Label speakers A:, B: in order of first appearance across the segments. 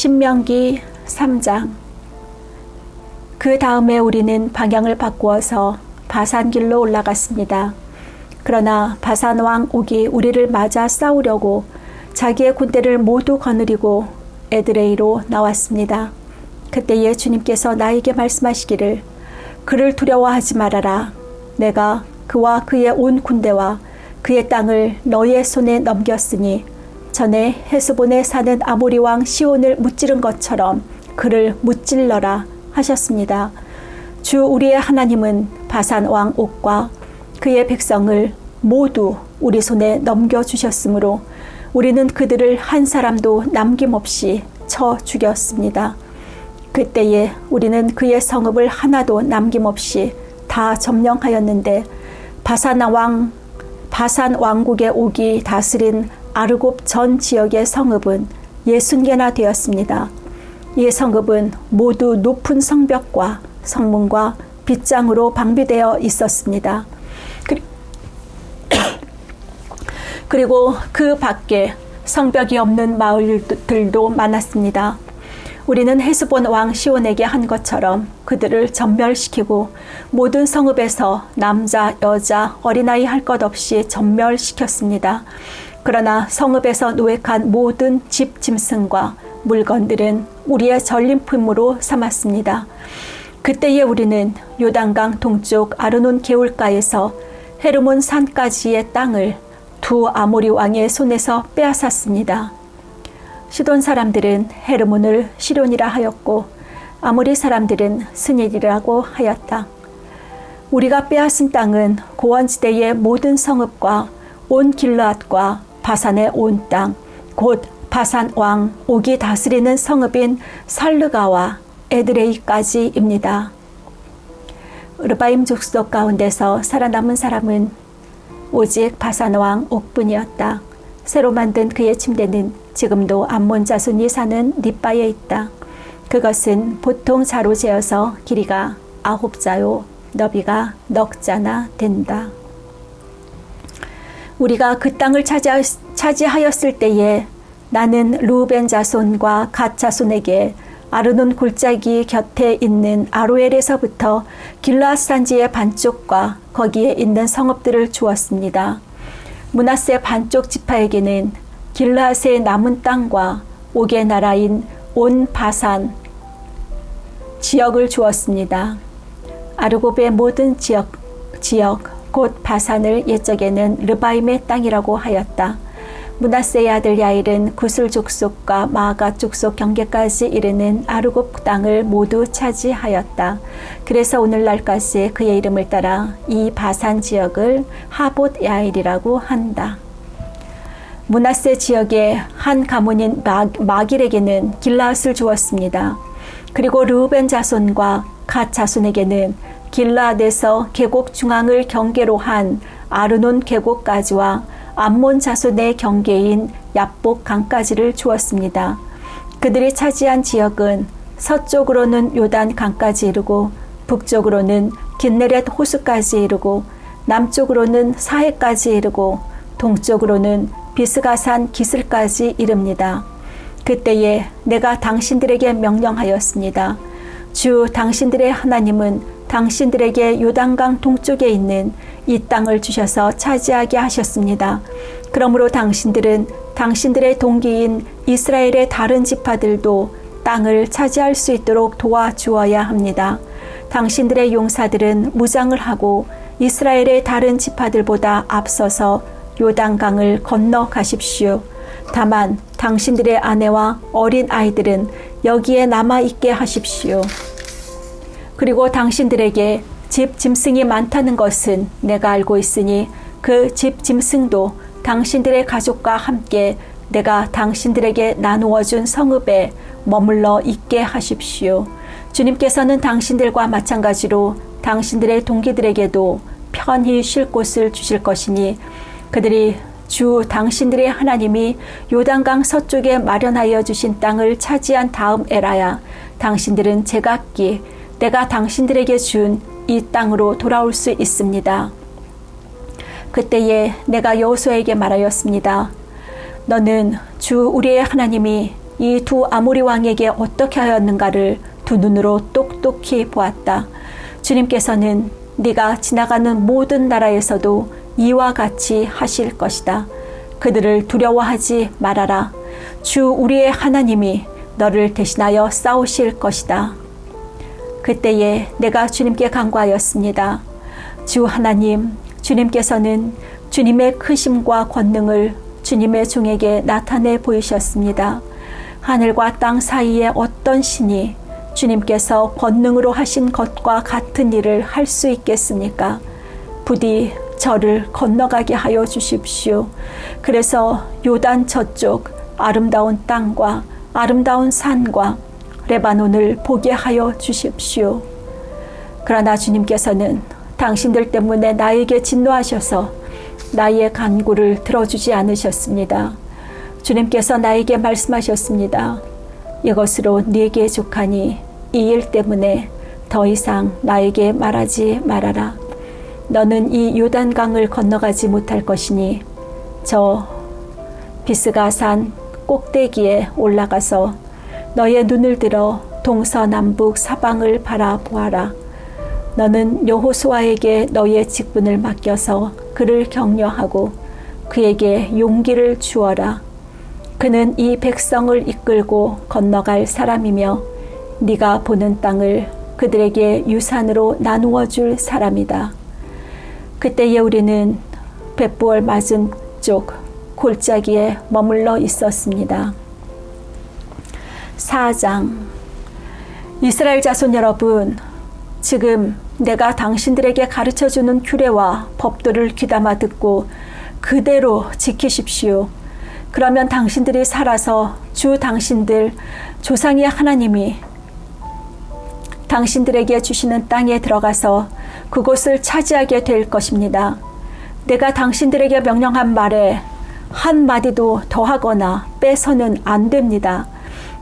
A: 신명기 3장. 그 다음에 우리는 방향을 바꾸어서 바산길로 올라갔습니다. 그러나 바산 왕 옥이 우리를 맞아 싸우려고 자기의 군대를 모두 거느리고 에드레이로 나왔습니다. 그때에 주님께서 나에게 말씀하시기를 그를 두려워하지 말아라. 내가 그와 그의 온 군대와 그의 땅을 너의 손에 넘겼으니 전에 헤스본에 사는 아모리 왕 시온을 무찌른 것처럼 그를 무찔러라 하셨습니다. 주 우리의 하나님은 바산 왕 옥과 그의 백성을 모두 우리 손에 넘겨주셨으므로 우리는 그들을 한 사람도 남김없이 쳐 죽였습니다. 그때에 우리는 그의 성읍을 하나도 남김없이 다 점령하였는데 바산 왕국의 옥이 다스린 아르곱 전 지역의 성읍은 60개나 되었습니다. 이 성읍은 모두 높은 성벽과 성문과 빗장으로 방비되어 있었습니다. 그리고 그 밖에 성벽이 없는 마을들도 많았습니다. 우리는 헤스본 왕 시온에게 한 것처럼 그들을 전멸시키고 모든 성읍에서 남자, 여자, 어린아이 할 것 없이 전멸시켰습니다. 그러나 성읍에서 노획한 모든 집 짐승과 물건들은 우리의 전림품으로 삼았습니다. 그때에 우리는 요단강 동쪽 아르논 개울가에서 헤르몬 산까지의 땅을 두 아모리 왕의 손에서 빼앗았습니다. 시돈 사람들은 헤르몬을 시론이라 하였고 아모리 사람들은 스닐이라고 하였다. 우리가 빼앗은 땅은 고원지대의 모든 성읍과 온 길르앗과 바산의 온 땅, 곧 바산 왕 옥이 다스리는 성읍인 살르가와 에드레이까지입니다. 르바임 족속 가운데서 살아남은 사람은 오직 바산 왕 옥뿐이었다. 새로 만든 그의 침대는 지금도 암몬 자손이 사는 립바에 있다. 그것은 보통 자로 재어서 길이가 9자요 너비가 넉 자나 된다. 우리가 그 땅을 차지하였을 때에 나는 루벤 자손과 갓 자손에게 아르논 골짜기 곁에 있는 아로엘에서부터 길르앗 산지의 반쪽과 거기에 있는 성읍들을 주었습니다. 므낫세 반쪽 지파에게는 길르앗의 남은 땅과 옥의 나라인 온 바산 지역을 주었습니다. 아르곱의 모든 지역 곧 바산을 옛적에는 르바임의 땅이라고 하였다. 므낫세의 아들 야일은 구슬 족속과 마아가 족속 경계까지 이르는 아르곱 땅을 모두 차지하였다. 그래서 오늘날까지 그의 이름을 따라 이 바산 지역을 하봇 야일이라고 한다. 므낫세 지역의 한 가문인 마길에게는 길르앗을 주었습니다. 그리고 르우벤 자손과 갓 자손에게는 길르앗에서 계곡 중앙을 경계로 한 아르논 계곡까지와 암몬 자손의 경계인 야복 강까지를 주었습니다. 그들이 차지한 지역은 서쪽으로는 요단 강까지 이르고 북쪽으로는 긴네렛 호수까지 이르고 남쪽으로는 사해까지 이르고 동쪽으로는 비스가산 기슬까지 이릅니다. 그때에 내가 당신들에게 명령하였습니다. 주 당신들의 하나님은 당신들에게 요단강 동쪽에 있는 이 땅을 주셔서 차지하게 하셨습니다. 그러므로 당신들은 당신들의 동기인 이스라엘의 다른 지파들도 땅을 차지할 수 있도록 도와주어야 합니다. 당신들의 용사들은 무장을 하고 이스라엘의 다른 지파들보다 앞서서 요단강을 건너가십시오. 다만 당신들의 아내와 어린 아이들은 여기에 남아있게 하십시오. 그리고 당신들에게 집 짐승이 많다는 것은 내가 알고 있으니 그 집 짐승도 당신들의 가족과 함께 내가 당신들에게 나누어 준 성읍에 머물러 있게 하십시오. 주님께서는 당신들과 마찬가지로 당신들의 동기들에게도 편히 쉴 곳을 주실 것이니 그들이 주 당신들의 하나님이 요단강 서쪽에 마련하여 주신 땅을 차지한 다음 에라야 당신들은 제각기 내가 당신들에게 준 이 땅으로 돌아올 수 있습니다. 그때에 내가 여호수아에게 말하였습니다. 너는 주 우리의 하나님이 이 두 아모리 왕에게 어떻게 하였는가를 두 눈으로 똑똑히 보았다. 주님께서는 네가 지나가는 모든 나라에서도 이와 같이 하실 것이다. 그들을 두려워하지 말아라. 주 우리의 하나님이 너를 대신하여 싸우실 것이다. 그때에 내가 주님께 간구하였습니다. 주 하나님, 주님께서는 주님의 크심과 권능을 주님의 종에게 나타내 보이셨습니다. 하늘과 땅 사이에 어떤 신이 주님께서 권능으로 하신 것과 같은 일을 할 수 있겠습니까? 부디 저를 건너가게 하여 주십시오. 그래서 요단 저쪽 아름다운 땅과 아름다운 산과 레바논을 보게 하여 주십시오. 그러나 주님께서는 당신들 때문에 나에게 진노하셔서 나의 간구를 들어주지 않으셨습니다. 주님께서 나에게 말씀하셨습니다. 이것으로 네게 족하니 이 일 때문에 더 이상 나에게 말하지 말아라. 너는 이 요단강을 건너가지 못할 것이니 저 비스가산 꼭대기에 올라가서 너의 눈을 들어 동서남북 사방을 바라보아라. 너는 여호수아에게 너의 직분을 맡겨서 그를 격려하고 그에게 용기를 주어라. 그는 이 백성을 이끌고 건너갈 사람이며 네가 보는 땅을 그들에게 유산으로 나누어 줄 사람이다. 그때에 우리는 벳부얼 맞은쪽 골짜기에 머물러 있었습니다. 4장. 이스라엘 자손 여러분, 지금 내가 당신들에게 가르쳐주는 규례와 법도를 귀담아 듣고 그대로 지키십시오. 그러면 당신들이 살아서 주 당신들 조상의 하나님이 당신들에게 주시는 땅에 들어가서 그곳을 차지하게 될 것입니다. 내가 당신들에게 명령한 말에 한마디도 더하거나 빼서는 안 됩니다.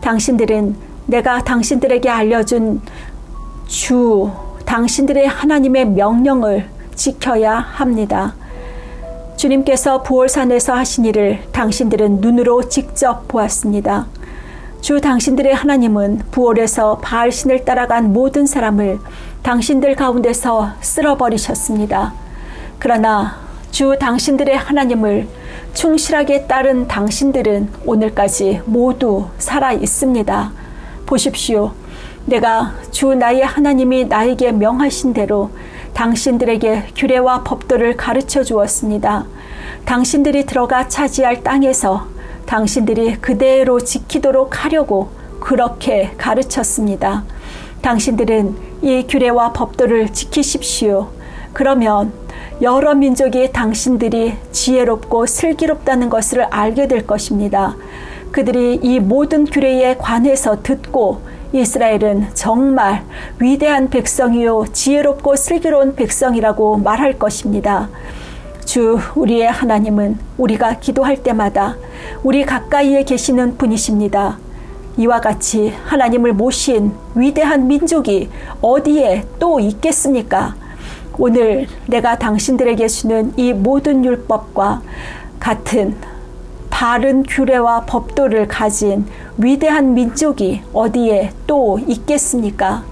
A: 당신들은 내가 당신들에게 알려준 주 당신들의 하나님의 명령을 지켜야 합니다. 주님께서 부올산에서 하신 일을 당신들은 눈으로 직접 보았습니다. 주 당신들의 하나님은 부올에서 바알신을 따라간 모든 사람을 당신들 가운데서 쓸어버리셨습니다. 그러나 주 당신들의 하나님을 충실하게 따른 당신들은 오늘까지 모두 살아 있습니다. 보십시오. 내가 주 나의 하나님이 나에게 명하신 대로 당신들에게 규례와 법도를 가르쳐 주었습니다. 당신들이 들어가 차지할 땅에서 당신들이 그대로 지키도록 하려고 그렇게 가르쳤습니다. 당신들은 이 규례와 법도를 지키십시오. 그러면 여러 민족이 당신들이 지혜롭고 슬기롭다는 것을 알게 될 것입니다. 그들이 이 모든 규례에 관해서 듣고 이스라엘은 정말 위대한 백성이요 지혜롭고 슬기로운 백성이라고 말할 것입니다. 주 우리의 하나님은 우리가 기도할 때마다 우리 가까이에 계시는 분이십니다. 이와 같이 하나님을 모신 위대한 민족이 어디에 또 있겠습니까? 오늘 내가 당신들에게 주는 이 모든 율법과 같은 바른 규례와 법도를 가진 위대한 민족이 어디에 또 있겠습니까?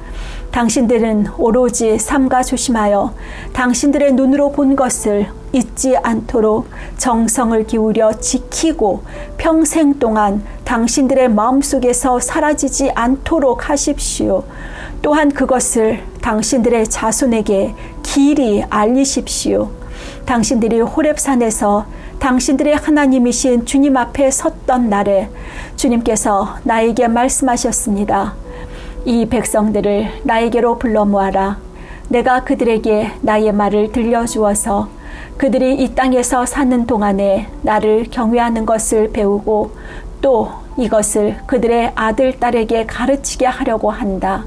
A: 당신들은 오로지 삼가 조심하여 당신들의 눈으로 본 것을 잊지 않도록 정성을 기울여 지키고 평생 동안 당신들의 마음속에서 사라지지 않도록 하십시오. 또한 그것을 당신들의 자손에게 길이 알리십시오. 당신들이 호렙산에서 당신들의 하나님이신 주님 앞에 섰던 날에 주님께서 나에게 말씀하셨습니다. 이 백성들을 나에게로 불러 모아라. 내가 그들에게 나의 말을 들려주어서 그들이 이 땅에서 사는 동안에 나를 경외하는 것을 배우고 또 이것을 그들의 아들, 딸에게 가르치게 하려고 한다.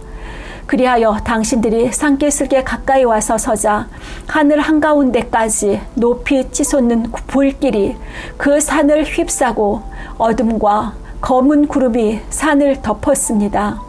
A: 그리하여 당신들이 산기슭에 가까이 와서 서자 하늘 한가운데까지 높이 치솟는 불길이 그 산을 휩싸고 어둠과 검은 구름이 산을 덮었습니다.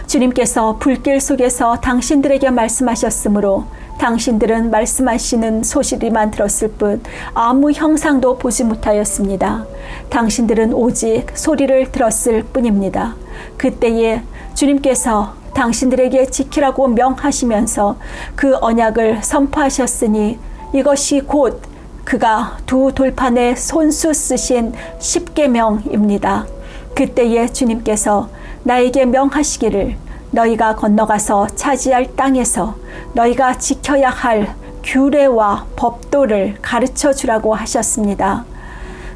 A: 주님께서 불길 속에서 당신들에게 말씀하셨으므로 당신들은 말씀하시는 소리만 들었을 뿐 아무 형상도 보지 못하였습니다. 당신들은 오직 소리를 들었을 뿐입니다. 그때에 주님께서 당신들에게 지키라고 명하시면서 그 언약을 선포하셨으니 이것이 곧 그가 두 돌판에 손수 쓰신 십계명입니다. 그때에 주님께서 나에게 명하시기를 너희가 건너가서 차지할 땅에서 너희가 지켜야 할 규례와 법도를 가르쳐 주라고 하셨습니다.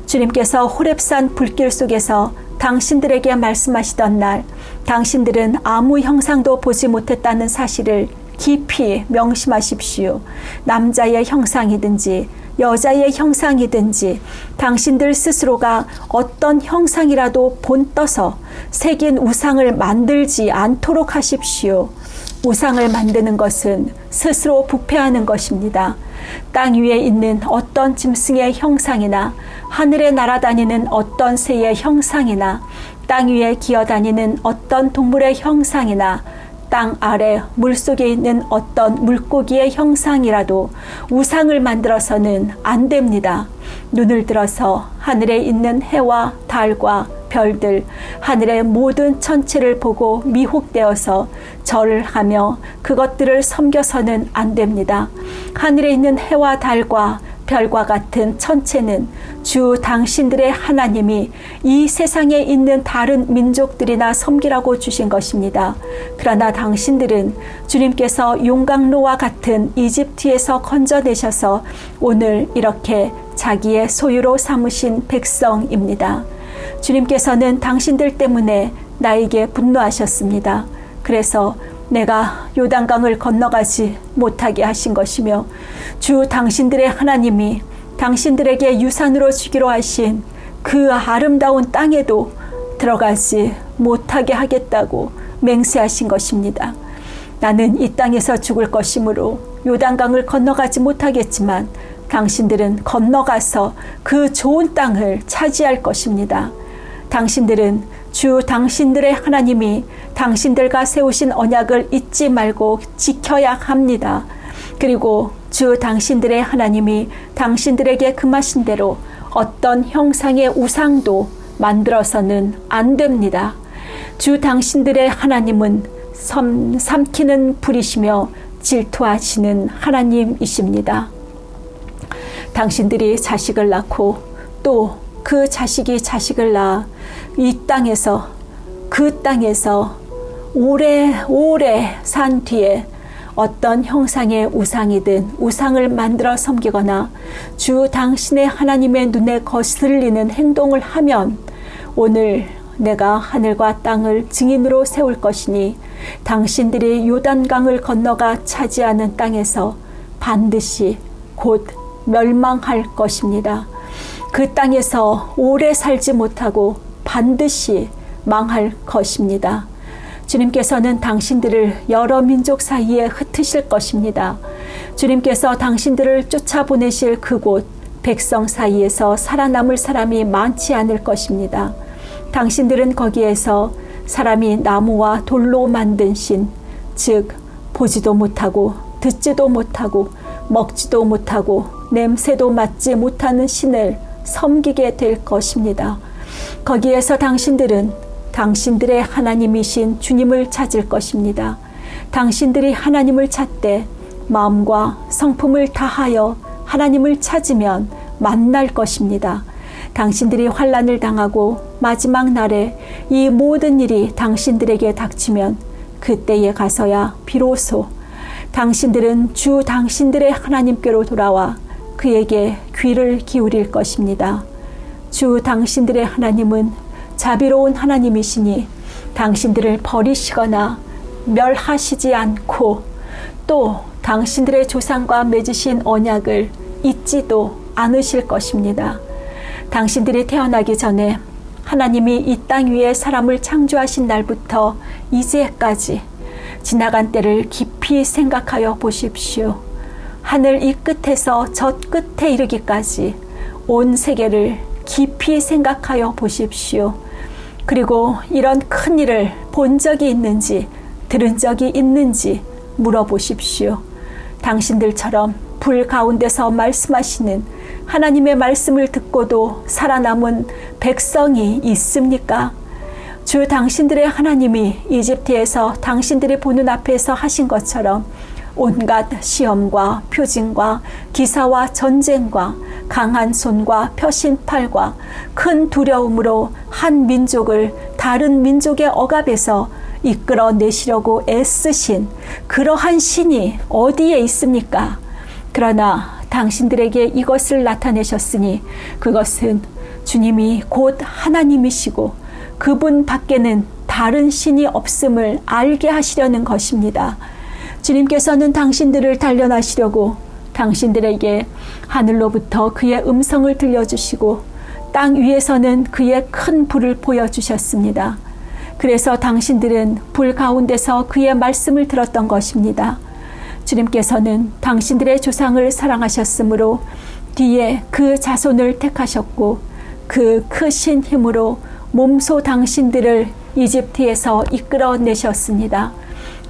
A: 주님께서 호렙산 불길 속에서 당신들에게 말씀하시던 날 당신들은 아무 형상도 보지 못했다는 사실을 깊이 명심하십시오. 남자의 형상이든지 여자의 형상이든지 당신들 스스로가 어떤 형상이라도 본떠서 새긴 우상을 만들지 않도록 하십시오. 우상을 만드는 것은 스스로 부패하는 것입니다. 땅 위에 있는 어떤 짐승의 형상이나 하늘에 날아다니는 어떤 새의 형상이나 땅 위에 기어다니는 어떤 동물의 형상이나 땅 아래 물속에 있는 어떤 물고기의 형상이라도 우상을 만들어서는 안 됩니다. 눈을 들어서 하늘에 있는 해와 달과 별들, 하늘의 모든 천체를 보고 미혹되어서 절을 하며 그것들을 섬겨서는 안 됩니다. 하늘에 있는 해와 달과 별과 같은 천체는 주 당신들의 하나님이 이 세상에 있는 다른 민족들이나 섬기라고 주신 것입니다. 그러나 당신들은 주님께서 용광로와 같은 이집트에서 건져내셔서 오늘 이렇게 자기의 소유로 삼으신 백성입니다. 주님께서는 당신들 때문에 나에게 분노하셨습니다. 그래서 내가 요단강을 건너가지 못하게 하신 것이며 주 당신들의 하나님이 당신들에게 유산으로 주기로 하신 그 아름다운 땅에도 들어가지 못하게 하겠다고 맹세하신 것입니다. 나는 이 땅에서 죽을 것이므로 요단강을 건너가지 못하겠지만 당신들은 건너가서 그 좋은 땅을 차지할 것입니다. 당신들은 주 당신들의 하나님이 당신들과 세우신 언약을 잊지 말고 지켜야 합니다. 그리고 주 당신들의 하나님이 당신들에게 금하신 대로 어떤 형상의 우상도 만들어서는 안 됩니다. 주 당신들의 하나님은 삼키는 불이시며 질투하시는 하나님이십니다. 당신들이 자식을 낳고 또 그 자식이 자식을 낳아 이 땅에서 그 땅에서 오래오래 산 뒤에 어떤 형상의 우상이든 우상을 만들어 섬기거나 주 당신의 하나님의 눈에 거슬리는 행동을 하면 오늘 내가 하늘과 땅을 증인으로 세울 것이니 당신들이 요단강을 건너가 차지하는 땅에서 반드시 곧 멸망할 것입니다. 그 땅에서 오래 살지 못하고 반드시 망할 것입니다. 주님께서는 당신들을 여러 민족 사이에 흩으실 것입니다. 주님께서 당신들을 쫓아보내실 그곳 백성 사이에서 살아남을 사람이 많지 않을 것입니다. 당신들은 거기에서 사람이 나무와 돌로 만든 신, 즉 보지도 못하고 듣지도 못하고 먹지도 못하고 냄새도 맡지 못하는 신을 섬기게 될 것입니다. 거기에서 당신들은 당신들의 하나님이신 주님을 찾을 것입니다. 당신들이 하나님을 찾되 마음과 성품을 다하여 하나님을 찾으면 만날 것입니다. 당신들이 환난을 당하고 마지막 날에 이 모든 일이 당신들에게 닥치면 그때에 가서야 비로소 당신들은 주 당신들의 하나님께로 돌아와 그에게 귀를 기울일 것입니다. 주 당신들의 하나님은 자비로운 하나님이시니 당신들을 버리시거나 멸하시지 않고 또 당신들의 조상과 맺으신 언약을 잊지도 않으실 것입니다. 당신들이 태어나기 전에 하나님이 이 땅 위에 사람을 창조하신 날부터 이제까지 지나간 때를 깊이 생각하여 보십시오. 하늘 이 끝에서 저 끝에 이르기까지 온 세계를 깊이 생각하여 보십시오. 그리고 이런 큰 일을 본 적이 있는지 들은 적이 있는지 물어보십시오. 당신들처럼 불 가운데서 말씀하시는 하나님의 말씀을 듣고도 살아남은 백성이 있습니까? 주 당신들의 하나님이 이집트에서 당신들이 보는 앞에서 하신 것처럼 온갖 시험과 표징과 기사와 전쟁과 강한 손과 펴신 팔과 큰 두려움으로 한 민족을 다른 민족의 억압에서 이끌어내시려고 애쓰신 그러한 신이 어디에 있습니까? 그러나 당신들에게 이것을 나타내셨으니 그것은 주님이 곧 하나님이시고 그분 밖에는 다른 신이 없음을 알게 하시려는 것입니다. 주님께서는 당신들을 단련하시려고 당신들에게 하늘로부터 그의 음성을 들려주시고 땅 위에서는 그의 큰 불을 보여주셨습니다. 그래서 당신들은 불 가운데서 그의 말씀을 들었던 것입니다. 주님께서는 당신들의 조상을 사랑하셨으므로 뒤에 그 자손을 택하셨고 그 크신 힘으로 몸소 당신들을 이집트에서 이끌어내셨습니다.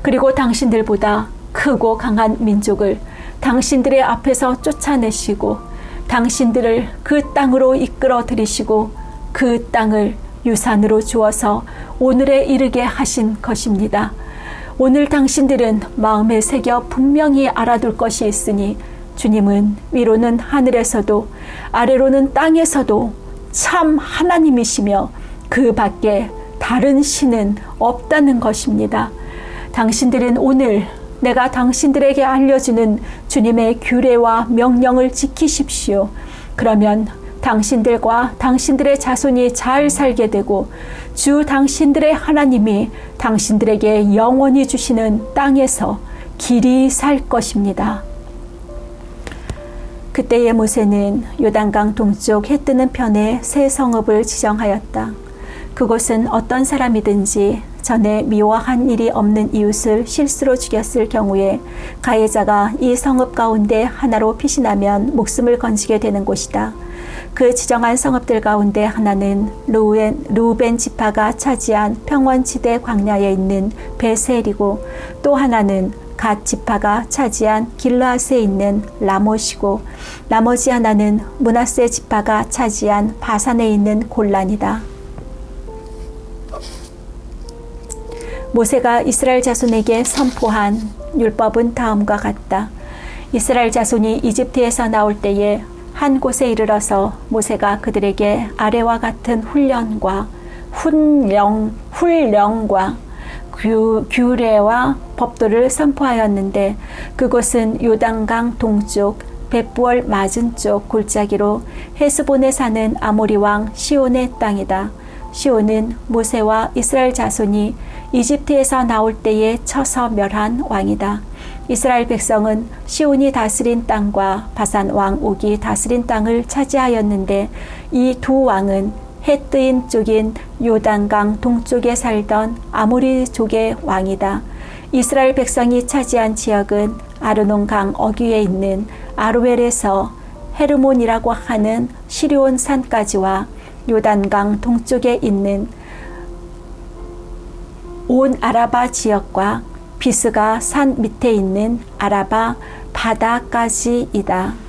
A: 그리고 당신들보다 크고 강한 민족을 당신들의 앞에서 쫓아내시고 당신들을 그 땅으로 이끌어 들이시고 그 땅을 유산으로 주어서 오늘에 이르게 하신 것입니다. 오늘 당신들은 마음에 새겨 분명히 알아둘 것이 있으니 주님은 위로는 하늘에서도 아래로는 땅에서도 참 하나님이시며 그 밖에 다른 신은 없다는 것입니다. 당신들은 오늘 내가 당신들에게 알려주는 주님의 규례와 명령을 지키십시오. 그러면 당신들과 당신들의 자손이 잘 살게 되고 주 당신들의 하나님이 당신들에게 영원히 주시는 땅에서 길이 살 것입니다. 그때의 모세는 요단강 동쪽 해 뜨는 편에 새 성읍을 지정하였다. 그곳은 어떤 사람이든지 전에 미워한 일이 없는 이웃을 실수로 죽였을 경우에 가해자가 이 성읍 가운데 하나로 피신하면 목숨을 건지게 되는 곳이다. 그 지정한 성읍들 가운데 하나는 루벤 지파가 차지한 평원지대 광야에 있는 베셀이고 또 하나는 갓 지파가 차지한 길르앗에 있는 라못이고 나머지 하나는 므낫세 지파가 차지한 바산에 있는 골란이다. 모세가 이스라엘 자손에게 선포한 율법은 다음과 같다. 이스라엘 자손이 이집트에서 나올 때에 한 곳에 이르러서 모세가 그들에게 아래와 같은 훈령과 규례와 법도를 선포하였는데 그곳은 요단강 동쪽 벳부얼 맞은쪽 골짜기로 헤스본에 사는 아모리 왕 시온의 땅이다. 시온은 모세와 이스라엘 자손이 이집트에서 나올 때에 쳐서 멸한 왕이다. 이스라엘 백성은 시온이 다스린 땅과 바산 왕 옥이 다스린 땅을 차지하였는데 이 두 왕은 헷뜨인 쪽인 요단강 동쪽에 살던 아모리족의 왕이다. 이스라엘 백성이 차지한 지역은 아르논강 어귀에 있는 아로엘에서 헤르몬이라고 하는 시리온 산까지와 요단강 동쪽에 있는 온 아라바 지역과 비스가 산 밑에 있는 아라바 바다까지이다.